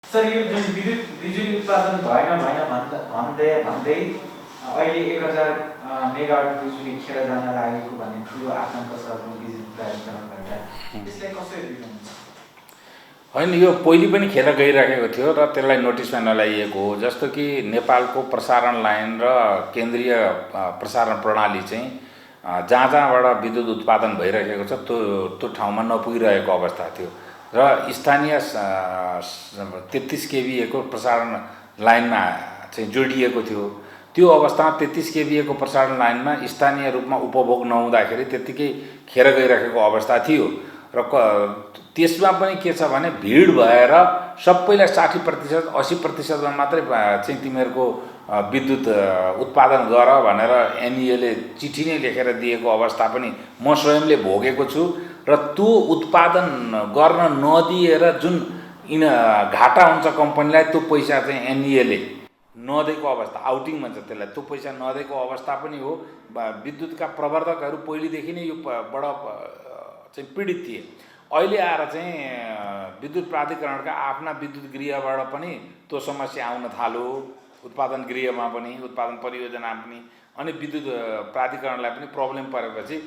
Sir यो जुन बिजुली उत्पादन भएन भन्दै अहिले 1000 मेगावाट बिजुली खेर जान लागेको भन्ने ठुलो आशंका छ बिजुली प्राधिकरणबाट। त्यसलाई कसरी लिनुहुन्छ? होइन, यो पहिले पनि खेर गइराखेको थियो र त्यसलाई नोटिसमा नल्याइएको हो। जस्तो कि नेपालको प्रसारण लाइन र केन्द्रीय प्रसारण प्रणाली चाहिँ जहाँ जहाँबाट विद्युत उत्पादन भइरहेको छ त्यो ठाउँमा नपुगिरहेको अवस्था थियो र स्थानीय 33 केभीए को प्रसारण लाइनमा चाहिँ जोडिएको थियो। त्यो अवस्थामा 33 केभीए को प्रसारण लाइनमा स्थानीय रूपमा उपभोग नहुँदाखेरि त्यत्तिकै खेर गइरहेको अवस्था थियो र त्यसमा पनि के छ भने भिड भएर सबैलाई 60% 80%मा मात्रै चाहिँ तिमीहरूको विद्युत उत्पादन गर भनेर एनइएले चिठी नै लेखेर दिएको अवस्था पनि म स्वयंले भोगेको छु र त्यो उत्पादन गर्न नदिएर जुन घाटा हुन्छ कम्पनीलाई त्यो पैसा चाहिँ एनइएले नदिएको अवस्था, आउटिङ भन्छ त्यसलाई, त्यो पैसा नदिएको अवस्था पनि हो। विद्युतका प्रवर्धकहरू पहिलेदेखि नै यो बडा चाहिँ पीडित थिए। अहिले आएर चाहिँ विद्युत प्राधिकरणका आफ्ना विद्युत गृहबाट पनि त्यो समस्या आउन थाल्यो, उत्पादन गृहमा पनि, उत्पादन परियोजना पनि। अनि विद्युत प्राधिकरणलाई पनि प्रब्लम परेपछि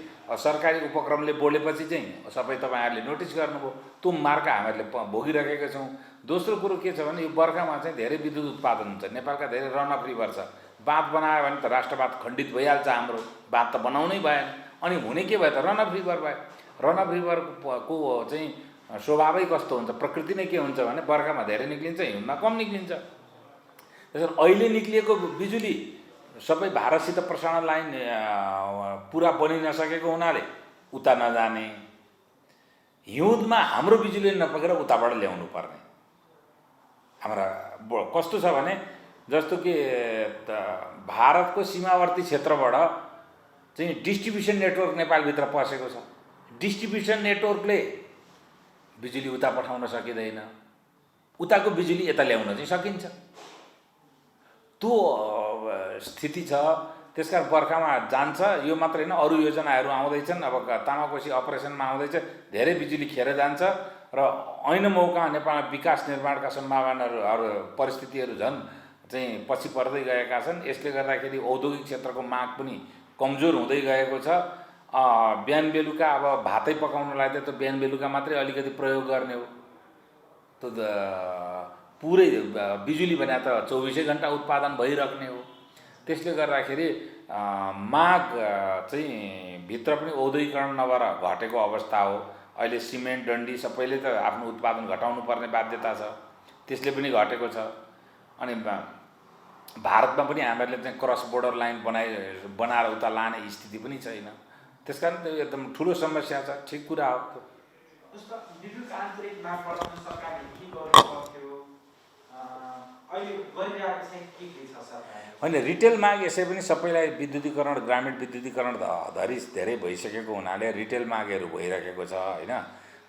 सरकारी उपक्रमले बोलेपछि चाहिँ सबै तपाईँहरूले नोटिस गर्नुभयो। त्यो मार्का हामीहरूले भोगिरहेका छौँ। दोस्रो कुरो के छ भने यो बर्खामा चाहिँ धेरै विद्युत उत्पादन हुन्छ। नेपालका धेरै रन अफ रिभर छ। बाँध बनायो भने त राष्ट्रवाद खण्डित भइहाल्छ। हाम्रो बाँध त बनाउनै भएन। अनि हुने के भयो त रन अफ रिभर भयो। रन अफ रिभरको चाहिँ स्वभावै कस्तो हुन्छ, प्रकृति नै के हुन्छ भने बर्खामा धेरै निक्लिन्छ, हिउँदमा कम निक्लिन्छ। त्यसरी अहिले निक्लिएको बिजुली सबै भारतसित प्रसारण लाइन पुरा बनि नसकेको हुनाले उता नजाने, हिउँदमा हाम्रो बिजुली नपुगेर उताबाट ल्याउनु पर्ने। हाम्रा कस्तो छ भने जस्तो कि भारतको सीमावर्ती क्षेत्रबाट चाहिँ डिस्ट्रिब्युसन नेटवर्क नेपालभित्र पसेको छ। डिस्ट्रिब्युसन नेटवर्कले बिजुली उता पठाउन सकिँदैन, उताको बिजुली यता ल्याउन चाहिँ सकिन्छ। त्यो स्थिति छ। त्यसकारण बर्खामा जान्छ। यो मात्र होइन, अरू योजनाहरू आउँदैछन्। अब तामाकोसी अपरेसनमा आउँदैछ, धेरै बिजुली खेर जान्छ र ऐन मौका नेपालमा विकास निर्माणका सम्भावनाहरू परिस्थितिहरू झन् चाहिँ पछि पर्दै गएका छन्। यसले गर्दाखेरि औद्योगिक क्षेत्रको माग पनि कमजोर हुँदै गएको छ। बिहान बेलुका अब भातै पकाउनलाई त बिहान बेलुका मात्रै अलिकति प्रयोग गर्ने हो। त्यो पुरै बिजुली भने त 24 घण्टा उत्पादन भइराख्ने हो। त्यसले गर्दाखेरि माग चाहिँ भित्र पनि औद्योगिकरण नभएर घटेको अवस्था हो। अहिले सिमेन्ट डन्डी सबैले त आफ्नो उत्पादन घटाउनु पर्ने बाध्यता छ, त्यसले पनि घटेको छ। अनि भारतमा पनि हामीहरूले चाहिँ क्रस बोर्डर लाइन बनाएर उता लाने स्थिति पनि छैन। त्यसकारण त्यो एकदम ठुलो समस्या छ। ठिक कुरा हो। विद्युत आन्तरिक माग बढाउन सरकारले के गर्नुपर्थ्यो? अहिले गरिरहेको चाहिँ के छ सरकारले? होइन, रिटेल माग यसै पनि सबैलाई विद्युतीकरण, ग्रामीण विद्युतीकरण धरि धेरै भइसकेको हुनाले रिटेल मागहरू भइरहेको छ। होइन,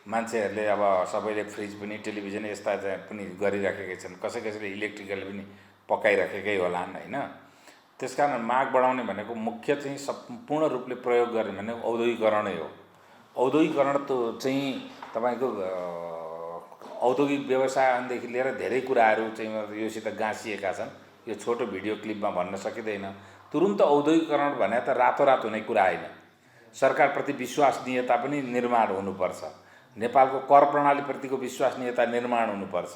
मान्छेहरूले अब सबैले फ्रिज पनि, टेलिभिजन यस्ता पनि गरिराखेकै छन्। कसैले इलेक्ट्रिकल पनि पकाइराखेकै होलान्। होइन, त्यसकारण माग बढाउने भनेको मुख्य चाहिँ सम्पूर्ण रूपले प्रयोग गर्ने भनेको औद्योगिकरणै हो। औद्योगिकरण त चाहिँ तपाईँको औद्योगिक व्यवसायदेखि लिएर धेरै कुराहरू चाहिँ योसित गाँसिएका छन्। यो छोटो भिडियो क्लिपमा भन्न सकिँदैन। तुरुन्त औद्योगिकरण भने त रातोरात हुने कुरा होइन। सरकारप्रति विश्वसनीयता पनि निर्माण हुनुपर्छ। नेपालको कर प्रणालीप्रतिको विश्वसनीयता निर्माण हुनुपर्छ।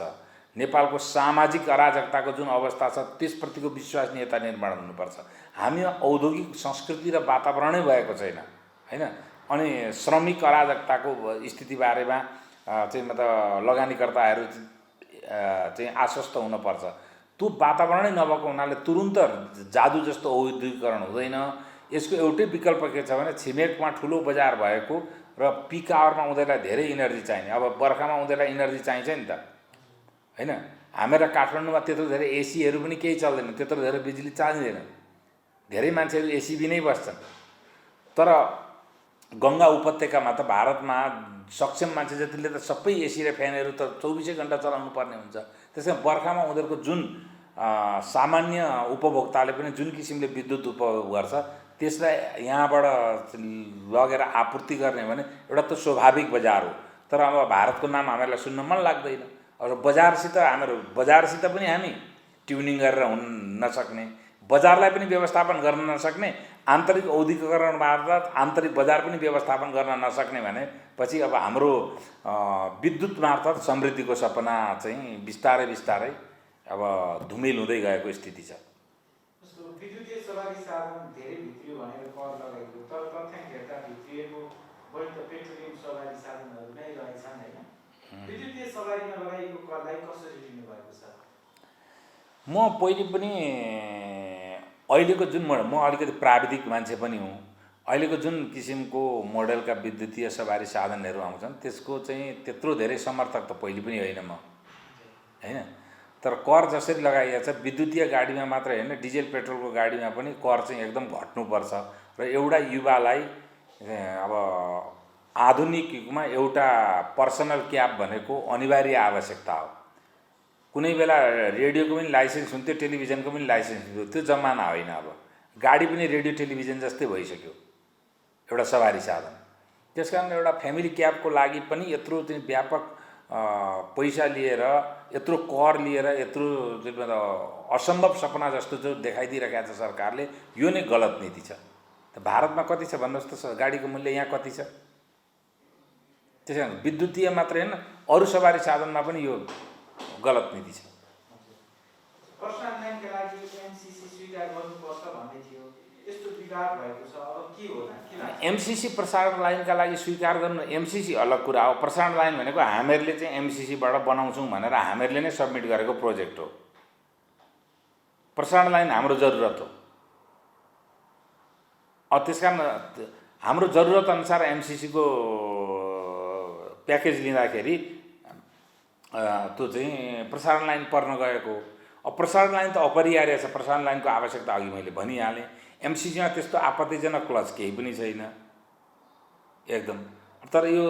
नेपालको सामाजिक अराजकताको जुन अवस्था छ त्यसप्रतिको विश्वसनीयता निर्माण हुनुपर्छ। हामी औद्योगिक संस्कृति र वातावरणै भएको छैन। होइन, अनि श्रमिक अराजकताको स्थितिबारेमा चाहिँ मतलब लगानीकर्ताहरू चाहिँ आश्वस्त हुनुपर्छ। त्यो वातावरणै नभएको हुनाले तुरुन्त जादु जस्तो औद्योगिकरण हुँदैन। यसको एउटै विकल्प के छ भने छिमेकमा ठुलो बजार भएको र पिक आवरमा उनीहरूलाई धेरै इनर्जी चाहिने। अब बर्खामा उनीहरूलाई इनर्जी चाहिन्छ नि त। होइन, हामीहरू काठमाडौँमा त्यत्रो धेरै एसीहरू पनि केही चल्दैन, त्यत्रो धेरै बिजुली चाहिँदैन। धेरै मान्छेहरू एसी बिनै बस्छन्। तर गङ्गा उपत्यकामा त भारतमा सक्षम मान्छे जतिले त सबै एसी र फ्यानहरू त 24 घण्टा चलाउनु पर्ने हुन्छ। त्यसैले बर्खामा उनीहरूको जुन सामान्य उपभोक्ताले पनि जुन किसिमले विद्युत उपभोग गर्छ त्यसलाई यहाँबाट लगेर आपूर्ति गर्ने भने एउटा त स्वाभाविक बजार हो। तर अब भारतको नाम हामीहरूलाई सुन्न मन लाग्दैन। अब बजारसित पनि हामी ट्युनिङ गरेर हुन नसक्ने, बजारलाई पनि व्यवस्थापन गर्न नसक्ने, आन्तरिक औद्योगिकरण मार्फत आन्तरिक बजार पनि व्यवस्थापन गर्न नसक्ने भनेपछि अब हाम्रो विद्युत मार्फत समृद्धिको सपना चाहिँ बिस्तारै बिस्तारै अब धुमिल हुँदै गएको स्थिति छ। विद्युतीय सवारी साधन धेरै भित्रियो भनेर कर लगाइयो, तर तथ्याङ्क हेर्दा भित्रिएको बढी त पेट्रोलियम सवारी साधनहरू नै रहेछन् होइन। विद्युतीय सवारीमा लगाइएको करलाई कसरी लिनुभएको छ? म पहिले पनि अहिलेको जुन म अलिकति प्राविधिक मान्छे पनि हुँ, अहिलेको जुन किसिमको मोडलका विद्युतीय सवारी साधनहरू आउँछन् त्यसको चाहिँ त्यत्रो धेरै समर्थक त पहिले पनि होइन म, होइन। तर कर जसरी लगाइएको छ विद्युतीय गाडीमा मात्र होइन, डिजेल पेट्रोलको गाडीमा पनि कर चाहिँ एकदम घट्नुपर्छ र एउटा युवालाई अब आधुनिक युगमा एउटा पर्सनल क्याब भनेको अनिवार्य आवश्यकता हो। कुनै बेला रेडियोको पनि लाइसेन्स हुन्थ्यो, टेलिभिजनको पनि लाइसेन्स हुन्थ्यो, त्यो जमाना होइन। अब गाडी पनि रेडियो टेलिभिजन जस्तै भइसक्यो, एउटा सवारी साधन। त्यस कारण एउटा फ्यामिली क्याबको लागि पनि यत्रो चाहिँ व्यापक पैसा लिएर, यत्रो कर लिएर, यत्रो असम्भव सपना जस्तो जो देखाइदिइरहेको छ सरकारले, यो नै गलत नीति छ। त भारतमा कति छ भन्नुहोस् त गाडीको मूल्य, यहाँ कति छ? त्यस कारण विद्युतीय मात्रै होइन, अरू सवारी साधनमा पनि यो गलत नीति छ। पर्सनल लाइनका लागि एमसिसी स्वीकार गर्नुपर्छ भन्दै थियो, यस्तो विवाद भएको छ, अब के होला? एमसिसी प्रसारण लाइनका लागि स्वीकार गर्नु, एमसिसी अलग कुरा हो। प्रसारण लाइन भनेको हामीहरूले चाहिँ एमसिसीबाट बनाउँछौँ भनेर हामीहरूले नै सबमिट गरेको प्रोजेक्ट हो। प्रसारण लाइन हाम्रो जरुरत हो। अब त्यस कारण हाम्रो जरुरत अनुसार एमसिसीको प्याकेज लिँदाखेरि त्यो चाहिँ प्रसारण लाइन पर्न गएको। अब प्रसारण लाइन त अपरिहार्य छ, प्रसारण लाइनको आवश्यकता अघि मैले भनिहालेँ। एमसिसीमा त्यस्तो आपत्तिजनक क्लज केही पनि छैन एकदम। तर यो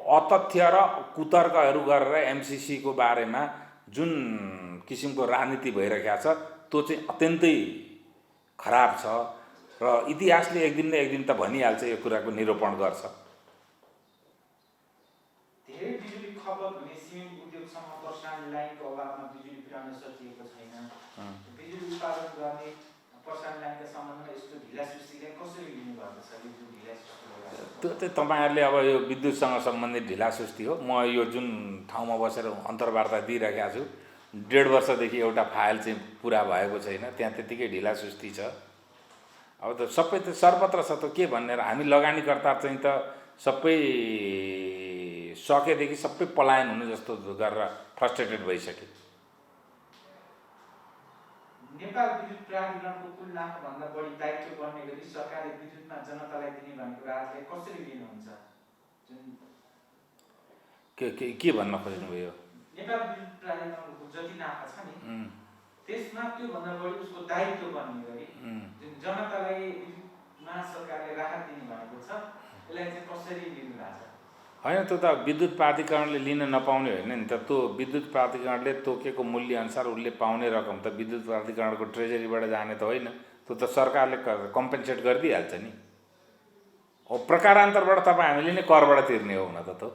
अतथ्य र कुतर्कहरू गरेर एमसिसीको बारेमा जुन किसिमको राजनीति भइरहेको छ त्यो चाहिँ अत्यन्तै खराब छ र इतिहासले एक दिन न एक दिन त भनिहाल्छ, यो कुराको निरूपण गर्छ। धेरै बिजुली खपत हुने सिमेन्ट उद्योगसँग प्रसारण लाइनको अभावमा बिजुली पुर्याउन सकिएको छैन। बिजुली उत्पादन गर्ने प्रसारण लाइनका सम्बन्धमा यस्तो ढिलासुस्तीलाई कसरी लिनुभएको छ? त्यो चाहिँ तपाईँहरूले अब यो विद्युतसँग सम्बन्धित ढिलासुस्ती हो। म यो जुन ठाउँमा बसेर अन्तर्वार्ता दिइरहेको छु, 1.5 वर्षदेखि एउटा फाइल चाहिँ पुरा भएको छैन, त्यहाँ त्यतिकै ढिलासुस्ती छ। अब त सबै त सर्वत्र छ, त के भन्ने र हामी लगानीकर्ता चाहिँ त सबै सकेदेखि सबै पलायन हुनु जस्तो गरेर फ्रस्ट्रेटेड भइसक्यो। नेपाल विद्युत प्राधिकरणको कुल लाखभन्दा बढी दायित्व बढ्ने गरी सरकारले विद्युतमा जनतालाई दिने भनेको राहतलाई कसरी लिनुहुन्छ? के भन्न खोज्नुभयो? नेपाल विद्युत प्राधिकरणको जति नाफा छ नि त्यसमा त्योभन्दा बढी उसको दायित्व बढ्ने गरी जुन जनतालाई विद्युतमा सरकारले राहत दिने भनेको छ, यसलाई चाहिँ कसरी लिनुभएको छ? होइन, त्यो त विद्युत प्राधिकरणले लिन नपाउने होइन नि त। त्यो विद्युत प्राधिकरणले तोकेको मूल्य अनुसार उसले पाउने रकम त विद्युत प्राधिकरणको ट्रेजरीबाट जाने त होइन, त्यो त सरकारले कम्पेन्सेट गरिदिइहाल्छ नि। अब प्रकारान्तरबाट तपाईँ हामीले नै करबाट तिर्ने हो हुन त। त्यो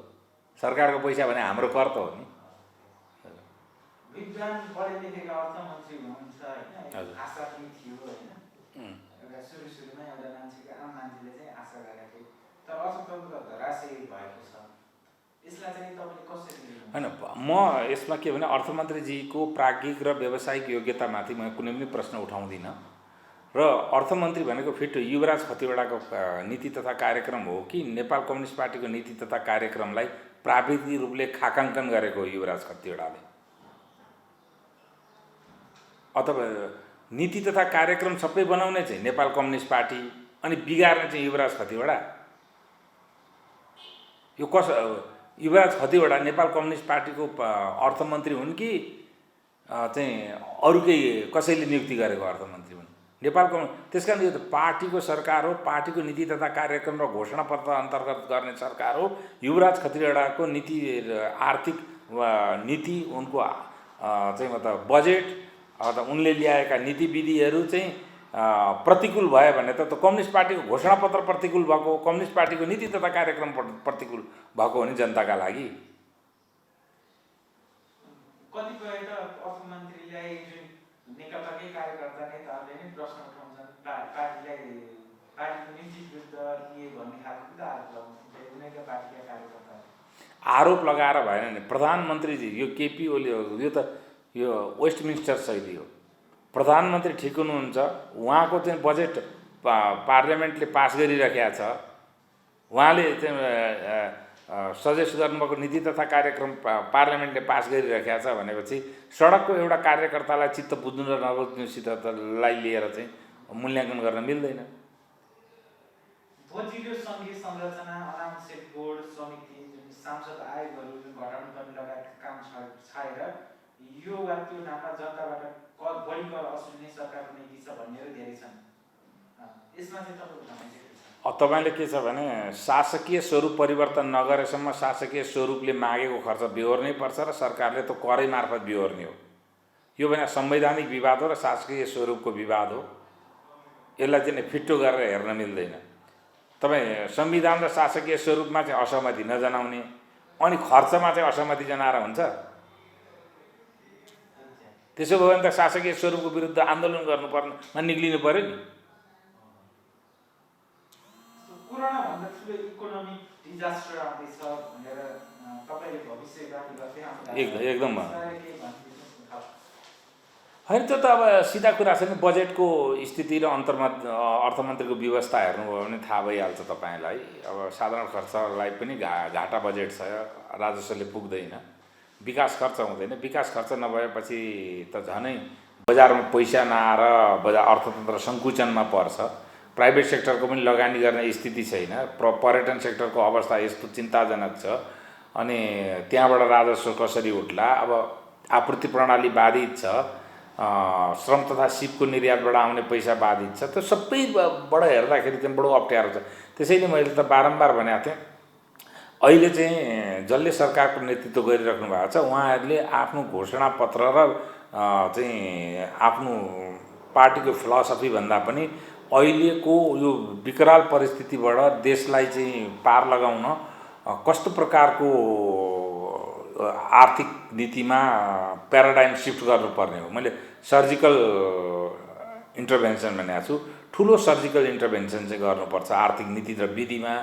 सरकारको पैसा भने हाम्रो कर त हो नि। विद्वान पढे लेखेका अर्थमन्त्री हुनुहुन्छ होइन, आशा पनि थियो होइन, एउटा सुरुमा एउटा मान्छेको आम मान्छेले चाहिँ आशा गरेका थिए, तर अर्थतन्त्र धराशयी भएको छ। यसलाई चाहिँ तपाईँले कसरी लिनुहुन्छ? होइन, म यसमा के भने अर्थमन्त्रीजीको प्राज्ञिक र व्यावसायिक योग्यतामाथि म कुनै पनि प्रश्न उठाउँदिनँ र अर्थमन्त्री भनेको फिट युवराज खतिवडाको नीति तथा कार्यक्रम हो कि नेपाल कम्युनिस्ट पार्टीको नीति तथा कार्यक्रमलाई प्राविधिक रूपले खाकाङ्कन गरेको हो युवराज खतिवडाले? अथवा नीति तथा कार्यक्रम सबै बनाउने चाहिँ नेपाल कम्युनिस्ट पार्टी अनि बिगार्ने चाहिँ युवराज खतिवडा? यो युवराज खतिवडा नेपाल कम्युनिस्ट पार्टीको अर्थमन्त्री हुन् कि चाहिँ अरूकै कसैले नियुक्ति गरेको अर्थमन्त्री हुन्? नेपालको त्यस कारण यो त पार्टीको सरकार हो, पार्टीको नीति तथा कार्यक्रम र घोषणापत्र अन्तर्गत गर्ने सरकार हो। युवराज खतिवडाको नीति, आर्थिक नीति, उनको चाहिँ मतलब बजेट अथवा उनले ल्याएका नीतिविधिहरू चाहिँ प्रतिकूल भयो भने त कम्युनिस्ट पार्टीको घोषणापत्र प्रतिकूल भएको हो, कम्युनिस्ट पार्टीको नीति तथा कार्यक्रम प्रतिकूल भएको हो नि जनताका लागि। कतिपय त अर्थमन्त्रीलाई जुन नेकपाकै कार्यकर्ता नेताहरूले नै प्रश्न उठाउँछन् पार्टीको नीति विरुद्ध के भन्ने खालको त आरोप लगाउँछन् उनीहरूका पार्टीका कार्यकर्ता आरोप लगाएर भएन नि। प्रधानमन्त्रीजी यो केपी ओली हो, यो त यो वेस्टमिन्स्टर शैली हो। प्रधानमन्त्री ठिक हुनुहुन्छ, उहाँको चाहिँ बजेट पार्लियामेन्टले पास गरिराखेको छ, उहाँले चाहिँ सजेस्ट गर्नुभएको नीति तथा कार्यक्रम पार्लियामेन्टले पास गरिराखेको छ भनेपछि सडकको एउटा कार्यकर्तालाई चित्त बुझ्नु र नबुझ्नुसितलाई लिएर चाहिँ मूल्याङ्कन गर्न मिल्दैन। बजिलो सङ्घीय संरचना, अनावश्यक बोर्ड समिति, सांसद आयोगहरू जुन घटाउनु पर्ने लगायतका काम छाडेर यो वा त्यो नाममा जनताबाट बढी कर असुल्ने सरकारको नीति छ भन्नेहरू धेरै छन्। यसमा चाहिँ तपाईँको भनाइ के छ? तपाईँले के छ भने शासकीय स्वरूप परिवर्तन नगरेसम्म शासकीय स्वरूपले मागेको खर्च बिहोर्नै पर्छ र सरकारले त करै मार्फत बिहोर्ने हो। यो भने संवैधानिक विवाद हो र शासकीय स्वरूपको विवाद हो। यसलाई चाहिँ फिट्टो गरेर हेर्न मिल्दैन। तपाईँ संविधान र शासकीय स्वरूपमा चाहिँ असहमति नजनाउने अनि खर्चमा चाहिँ असहमति जनाएर हुन्छ? त्यसो भयो भने त शासकीय स्वरूपको विरुद्ध आन्दोलन गर्नुपर्नेमा निक्लिनु पर्यो नि। कोरोनाभन्दा ठुलो इकोनोमिक डिजास्टर आउँदैछ भनेर तपाईँले भविष्यवाणी गर्दै आउनुभएको एकदम होइन। त्यो त अब सिधा कुरा छ नि। बजेटको स्थिति र अर्थमन्त्रीको व्यवस्था हेर्नुभयो भने थाहा भइहाल्छ तपाईँलाई। अब साधारण खर्चलाई पनि घाटा बजेट छ, राजस्वले पुग्दैन, विकास खर्च हुँदैन। विकास खर्च नभएपछि त झनै बजारमा पैसा नआएर बजार अर्थतन्त्र सङ्कुचनमा पर्छ। प्राइभेट सेक्टरको पनि लगानी गर्ने स्थिति छैन। पर्यटन सेक्टरको अवस्था यस्तो चिन्ताजनक छ। अनि त्यहाँबाट राजस्व कसरी उठ्ला? अब आपूर्ति प्रणाली बाधित छ, श्रम तथा सिपको निर्यातबाट आउने पैसा बाधित छ। त्यो सबैबाट हेर्दाखेरि चाहिँ बडो अप्ठ्यारो छ। त्यसैले मैले त बारम्बार भनेको थिएँ, अहिले चाहिँ जसले सरकारको नेतृत्व गरिराख्नु भएको छ उहाँहरूले आफ्नो घोषणापत्र र चाहिँ आफ्नो पार्टीको फिलोसफी भन्दा पनि अहिलेको यो विकराल परिस्थितिबाट देशलाई चाहिँ पार लगाउन कस्तो प्रकारको आर्थिक नीतिमा प्याराडाइम सिफ्ट गर्नुपर्ने हो। मैले सर्जिकल इन्टरभेन्सन भनेको छु। ठुलो सर्जिकल इन्टरभेन्सन चाहिँ गर्नुपर्छ आर्थिक नीति र विधिमा।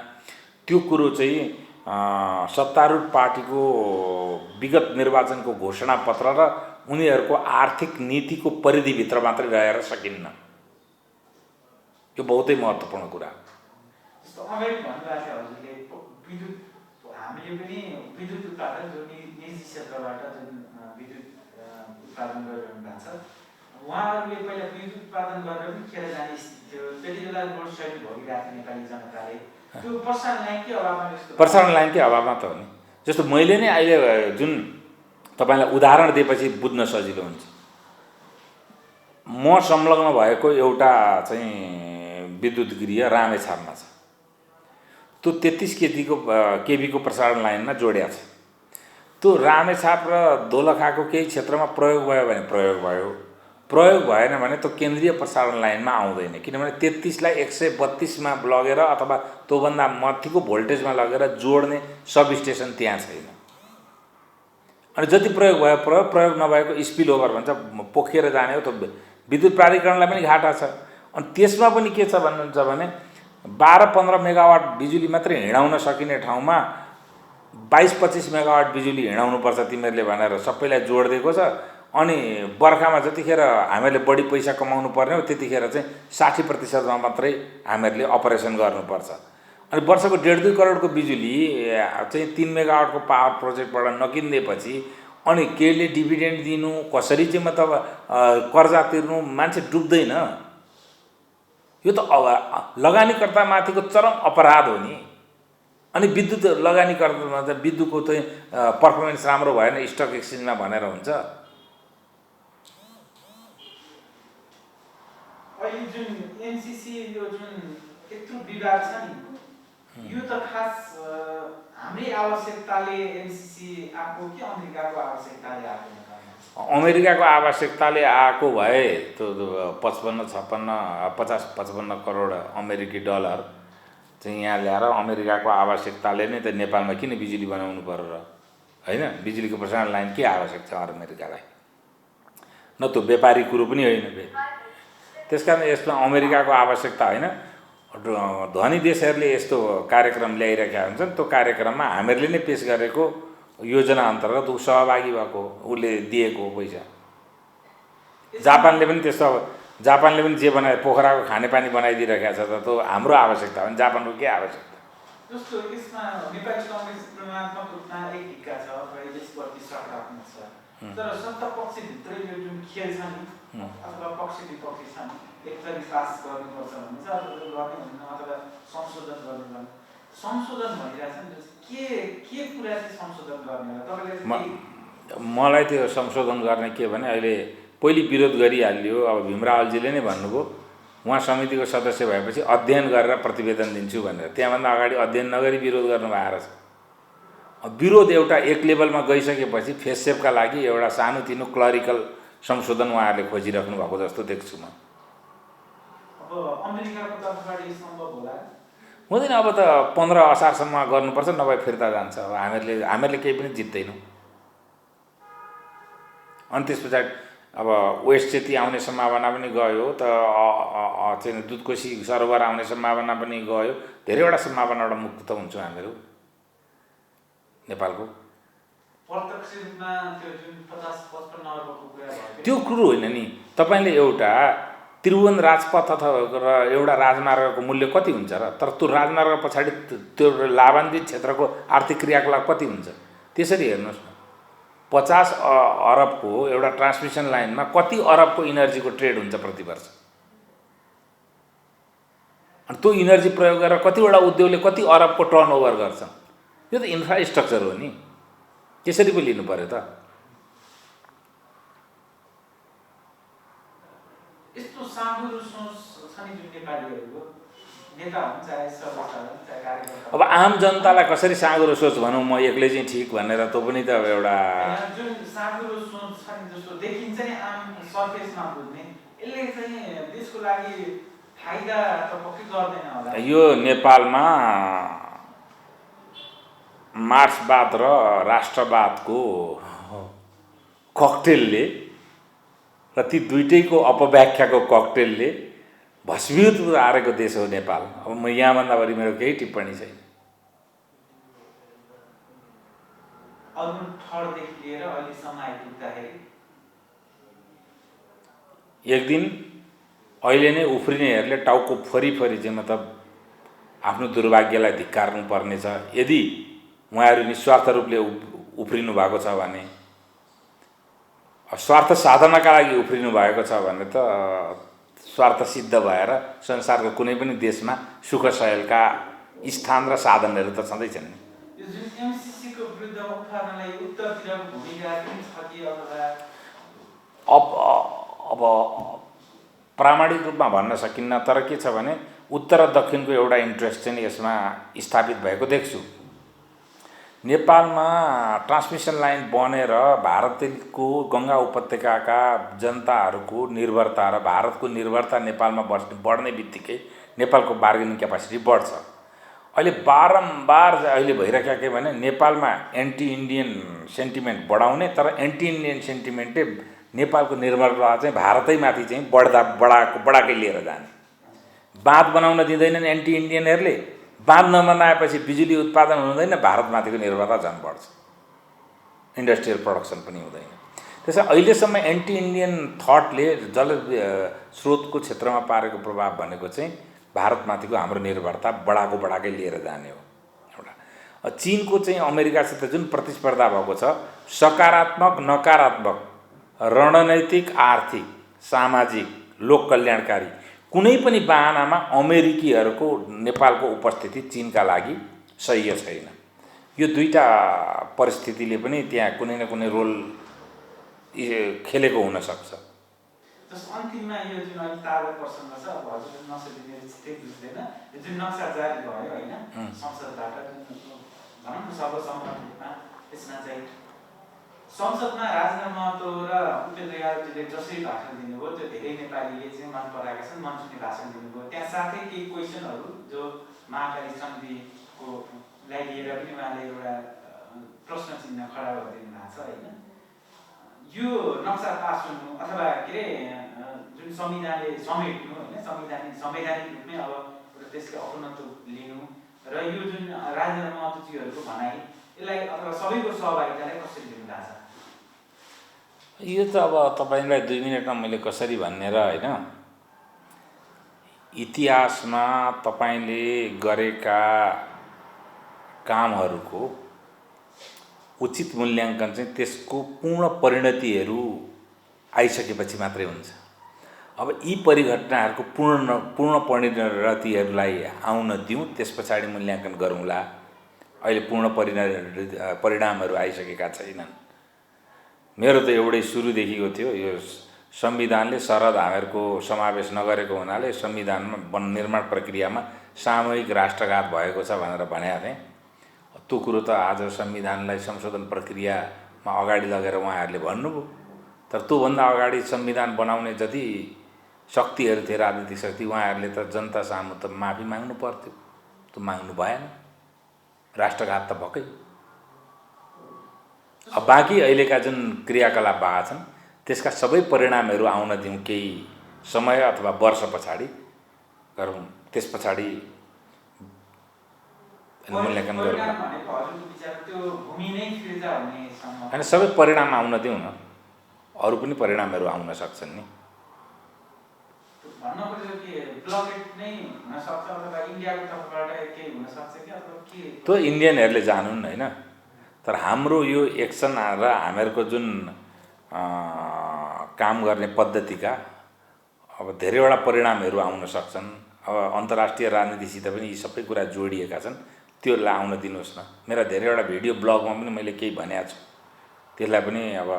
त्यो कुरो चाहिँ सत्तारूढ पार्टीको विगत निर्वाचनको घोषणापत्र र उनीहरूको आर्थिक नीतिको परिधिभित्र मात्रै रहेर सकिन्न। यो बहुतै महत्त्वपूर्ण कुरा। जस्तो अगाडि भन्नुभएको थियो हजुरले, विद्युत हामीले पनि विद्युत उत्पादन जो निजी क्षेत्रबाट जुन विद्युत उत्पादन गरिरहनु भएको छ, उहाँहरूले पहिला विद्युत उत्पादन गरेर पनि खेर जाने स्थिति थियो। त्यति बेला लोड सेडिङ भोगिरहेको थियो नेपाली जनताले। त्यो प्रसारण लाइनकै अभावमा प्रसारण लाइनकै अभावमा त हो नि। जस्तो मैले नै अहिले जुन तपाईँलाई उदाहरण दिएपछि बुझ्न सजिलो हुन्छ। म संलग्न भएको एउटा चाहिँ विद्युत गृह रामेछापमा छ। त्यो 33 केबीको प्रसारण लाइनमा जोडिया छ। त्यो रामेछाप र दोलखाको केही क्षेत्रमा प्रयोग भयो भने प्रयोग भएन भने त्यो केन्द्रीय प्रसारण लाइनमा आउँदैन। किनभने 33लाई 132मा लगेर अथवा त्योभन्दा माथिको भोल्टेजमा लगेर जोड्ने सब स्टेसन त्यहाँ छैन। अनि जति प्रयोग भयो प्रयोग नभएको स्पिल ओभर भन्छ, पोखिएर जाने हो। त्यो विद्युत प्राधिकरणलाई पनि घाटा छ। अनि त्यसमा पनि के छ भन्नुहुन्छ भने 12-15 मेगावाट बिजुली मात्रै हिँडाउन सकिने ठाउँमा 22-25 मेगावाट बिजुली हिँडाउनुपर्छ तिमीहरूले भनेर सबैलाई जोड दिएको छ। अनि बर्खामा जतिखेर हामीहरूले बढी पैसा कमाउनु पर्ने हो त्यतिखेर चाहिँ 60%मा मात्रै हामीहरूले अपरेसन गर्नुपर्छ। अनि वर्षको 1.5-2 करोडको बिजुली चाहिँ 3 मेगावाटको पावर प्रोजेक्टबाट नकिनिदिएपछि अनि केले डिभिडेन्ड दिनु, कसरी चाहिँ मतलब कर्जा तिर्नु, मान्छे डुब्दैन। यो त लगानीकर्तामाथिको चरम अपराध हो नि। अनि विद्युत लगानीकर्तामा चाहिँ विद्युतको चाहिँ पर्फर्मेन्स राम्रो भएन स्टक एक्सचेन्जमा भनेर हुन्छ। अहिले जुन एमसीसी यो जुन यत्रो विवाद छ नि, यो त खास हाम्रै आवश्यकताले एमसीसी आएको कि अमेरिकाको आवश्यकताले आएको? अमेरिकाको आवश्यकताले आएको भए त्यो 50-55 करोड अमेरिकी डलर चाहिँ यहाँ ल्याएर अमेरिकाको आवश्यकताले नै त नेपालमा किन बिजुली बनाउनु पर्यो र? होइन, बिजुलीको प्रसारण लाइन के आवश्यक छ अमेरिकालाई? न त्यो व्यापारिक कुरो पनि होइन। त्यस कारण यसमा अमेरिकाको आवश्यकता होइन। धनी देशहरूले यस्तो कार्यक्रम ल्याइरहेका हुन्छन्, त्यो कार्यक्रममा हामीहरूले नै पेस गरेको योजना अन्तर्गत ऊ सहभागी भएको, उसले दिएको पैसा। जापानले पनि त्यस्तो, जापानले पनि जे बनाए, पोखराको खानेपानी बनाइदिइरहेको छ, त त्यो हाम्रो आवश्यकता हो भने जापानको के आवश्यकता? जस्तो यसमा नेपाली कङ्ग्रेस तुलनात्मक रूपमा एक हिक्का छ, यसप्रति सकारात्मक छ, तर सत्ता पक्षभित्र यो जुन खेल छ नि, अथवा पक्ष विपक्ष छन्, एक थरी पास गर्नुपर्छ भन्ने छ, अथवा गर्ने हुन्न, अथवा संशोधन गर्नुपर्ने, संशोधन भइरहेछ नि, के कुरा चाहिँ संशोधन गर्ने हो तपाईँले? मलाई त्यो संशोधन गर्ने के भने, अहिले पहिले विरोध गरिहाल्यो, अब भीमरावलजीले नै भन्नुभयो उहाँ समितिको सदस्य भएपछि अध्ययन गरेर प्रतिवेदन दिन्छु भनेर। त्यहाँभन्दा अगाडि अध्ययन नगरी विरोध गर्नुभएको रहेछ। विरोध एउटा एक लेभलमा गइसकेपछि फेससेपका लागि एउटा सानोतिनो क्लरिकल संशोधन उहाँहरूले खोजिराख्नु भएको जस्तो देख्छु म। अब अमेरिकाको तर्फबाट यो सम्भव होला? हुँदैन, अब त 15 असारसम्म गर्नुपर्छ, नभए फिर्ता जान्छ। अब हामीहरूले केही पनि जित्दैनौँ। अनि त्यस पछाडि अब वेस्ट सेती आउने सम्भावना पनि गयो, त चाहिँ दुधकोशी सरोवर आउने सम्भावना पनि गयो। धेरैवटा सम्भावनाबाट मुक्त हुन्छौँ हामीहरू नेपालको। प्रत्यक्ष रूपमा त्यो जुन 50-55 अर्बको कुरा भयो, त्यो कुरो होइन नि। तपाईँले एउटा त्रिभुवन राजपथ अथवा एउटा राजमार्गको मूल्य कति हुन्छ र? तर त्यो राजमार्ग पछाडि त्यो लाभान्वित क्षेत्रको आर्थिक क्रियाकलाप कति हुन्छ? त्यसरी हेर्नुहोस् न, 50 अरबको एउटा ट्रान्समिसन लाइनमा कति अरबको इनर्जीको ट्रेड हुन्छ प्रति वर्ष? अनि त्यो इनर्जी प्रयोग गरेर कतिवटा उद्योगले कति अरबको टर्नओभर गर्छ? यो त इन्फ्रास्ट्रक्चर हो नि, त्यसरी पो लिनु पर्यो त। यस्तो साँघुरो सोच छ नि जुन नेपालीहरूको, नेता हुन्छ चाहे सर्वसाधारण चाहे कार्यकर्ता। अब आम जनतालाई कसरी साँघुरो सोच भनौँ, म एक्लै चाहिँ ठिक भनेर, त्यो पनि त एउटा जुन साँघुरो सोच छ नि जस्तो देखिन्छ नि आम सर्फेसमा बुझ्ने, यसले चाहिँ देशको लागि फाइदा त पक्कै गर्दैन होला। यो नेपालमा मार्क्सवाद र राष्ट्रवादको ककटेलले र ती दुइटैको अपव्याख्याको ककटेलले भस्मीभूत पारेको देश हो नेपाल। अब म यहाँभन्दा बढी मेरो केही टिप्पणी छैन। अरुण ठहरदेखि लिएर अहिलेसम्म आइपुग्दाखेरि एक दिन अहिले नै उफ्रिनेहरूले टाउको फरी चाहिँ मतलब आफ्नो दुर्भाग्यलाई धिक्कार्नु पर्नेछ। यदि उहाँहरू निस्वार्थ रूपले उफ्रिनु भएको छ भने, स्वार्थ साधनाका लागि उफ्रिनु भएको छ भने त स्वार्थ सिद्ध भएर संसारको कुनै पनि देशमा सुख सयलका स्थान र साधनहरू त छँदैछन् नि। यो जुन एमसीसीको विरुद्ध उठाउनलाई उत्तरतिरको भूमिका पनि छ कि अब प्रामाणिक रूपमा भन्न सकिन्न, तर के छ भने उत्तर र दक्षिणको एउटा इन्ट्रेस्ट चाहिँ यसमा स्थापित भएको देख्छु। नेपालमा ट्रान्समिसन लाइन बनेर भारतको गङ्गा उपत्यकाका जनताहरूको निर्भरता र भारतको निर्भरता नेपालमा बढ्ने बित्तिकै नेपालको बार्गेनिङ क्यापासिटी बढ्छ। अहिले बारम्बार अहिले भइरहेका के भने नेपालमा एन्टी इन्डियन सेन्टिमेन्ट बढाउने, तर एन्टी इन्डियन सेन्टिमेन्टले नेपालको निर्भरता चाहिँ भारतैमाथि चाहिँ बढाएकै लिएर जाने। बाँध बनाउन दिँदैनन् एन्टी इन्डियनहरूले, बाँध नबनाएपछि बिजुली उत्पादन हुँदैन, भारतमाथिको निर्भरता झन् बढ्छ, इन्डस्ट्रियल प्रडक्सन पनि हुँदैन। त्यसै अहिलेसम्म एन्टी इन्डियन थटले जल स्रोतको क्षेत्रमा पारेको प्रभाव भनेको चाहिँ भारतमाथिको हाम्रो निर्भरता बढाएकै लिएर जाने हो। एउटा चीनको चाहिँ अमेरिकासित जुन प्रतिस्पर्धा भएको छ, सकारात्मक नकारात्मक, रणनैतिक आर्थिक सामाजिक लोक कल्याणकारी कुनै पनि बहानामा अमेरिकीहरूको नेपालको उपस्थिति चीनका लागि सही छैन। यो दुईटा परिस्थितिले पनि त्यहाँ कुनै न कुनै रोल खेलेको हुन सक्छ। जस्तो अन्तिममा यो जुन अहिले ताजा प्रसङ्ग छ, अब हजुरले नसोधिने ठिक बुझ्दैन, यो जुन नक्सा जारी भयो होइन संसदबाट, भनौँ न सर्वसम्मतमा, यसमा चाहिँ संसदमा राजेन्द्र महतो र उपेन्द्र यादवजीले जसरी भाषण दिनुभयो त्यो धेरै नेपालीले चाहिँ मन पराएका छन्, मन छुने भाषण दिनुभयो। त्यहाँ साथै केही क्वेसनहरू जो महाकाली सन्धिको लाई लिएर पनि उहाँले एउटा प्रश्न चिन्ह खडा गरिदिनु भएको छ होइन। यो नक्सा पास हुनु अथवा के अरे जुन संविधानले समेट्नु होइन, संवैधानिक रूपमै अब त्यसले अपनत्व लिनु र यो जुन राजेन्द्र महतोजीहरूको भनाइ यसलाई अथवा सबैको सहभागितालाई कसरी लिनु भएको छ? यो त अब तपाईँलाई 2 मिनटमा मैले कसरी भन्ने र होइन, इतिहासमा तपाईँले गरेका कामहरूको उचित मूल्याङ्कन चाहिँ त्यसको पूर्ण परिणतिहरू आइसकेपछि मात्रै हुन्छ। अब यी परिघटनाहरूको पूर्ण परिणतिहरूलाई आउन दिउँ, त्यस पछाडि मूल्याङ्कन गरौँला। अहिले पूर्ण परिणामहरू आइसकेका छैनन्। मेरो त एउटै सुरुदेखिको थियो, यो संविधानले शरद हामीहरूको समावेश नगरेको हुनाले संविधानमा निर्माण प्रक्रियामा सामूहिक राष्ट्रघात भएको छ भनेर भनेको थिएँ। त्यो कुरो त आज संविधानलाई संशोधन प्रक्रियामा अगाडि लगेर उहाँहरूले भन्नुभयो। तर त्योभन्दा अगाडि संविधान बनाउने जति शक्तिहरू थिए, राजनीतिक शक्ति, उहाँहरूले त जनता सामु त माफी माग्नु पर्थ्यो, त्यो माग्नु भएन। राष्ट्रघात त भएकै। अब बाँकी अहिलेका जुन क्रियाकलाप भएका छन् त्यसका सबै परिणामहरू आउन दिउँ, केही समय अथवा वर्ष पछाडि गरौँ, त्यस पछाडि मूल्याङ्कन गरौँ। होइन, सबै परिणाम आउन दिउँ न, अरू पनि परिणामहरू आउन सक्छन् नि। त्यो इन्डियनहरूले जानुन् होइन। तर हाम्रो यो एक्सन र हामीहरूको जुन काम गर्ने पद्धतिका अब धेरैवटा परिणामहरू आउन सक्छन्। अब अन्तर्राष्ट्रिय राजनीतिसित पनि यी सबै कुरा जोडिएका छन्, त्यसलाई आउन दिनुहोस् न। मेरा धेरैवटा भिडियो ब्लगमा पनि मैले केही भनेको छु, त्यसलाई पनि अब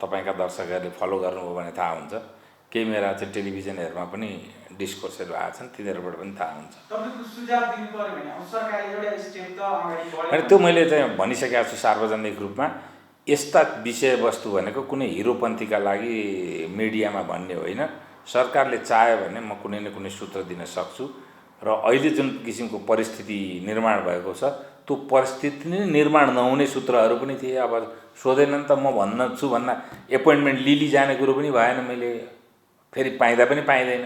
तपाईँका दर्शकहरूले फलो गर्नुभयो भने थाहा हुन्छ। केही मेरा चाहिँ टेलिभिजनहरूमा पनि डिस्कोर्सहरू आएको छन्, तिनीहरूबाट पनि थाहा हुन्छ। अनि त्यो मैले चाहिँ भनिसकेको छु सार्वजनिक रूपमा। यस्ता विषयवस्तु भनेको कुनै हिरोपन्थीका लागि मिडियामा भन्ने होइन। सरकारले चाह्यो भने म कुनै न कुनै सूत्र दिन सक्छु। र अहिले जुन किसिमको परिस्थिति निर्माण भएको छ, त्यो परिस्थिति नै निर्माण नहुने सूत्रहरू पनि थिए। अब सोधेनन् त म भन्न छु भन्दा एपोइन्टमेन्ट लिली जाने कुरो पनि भएन। मैले फेरि पाइँदा पनि पाइँदैन।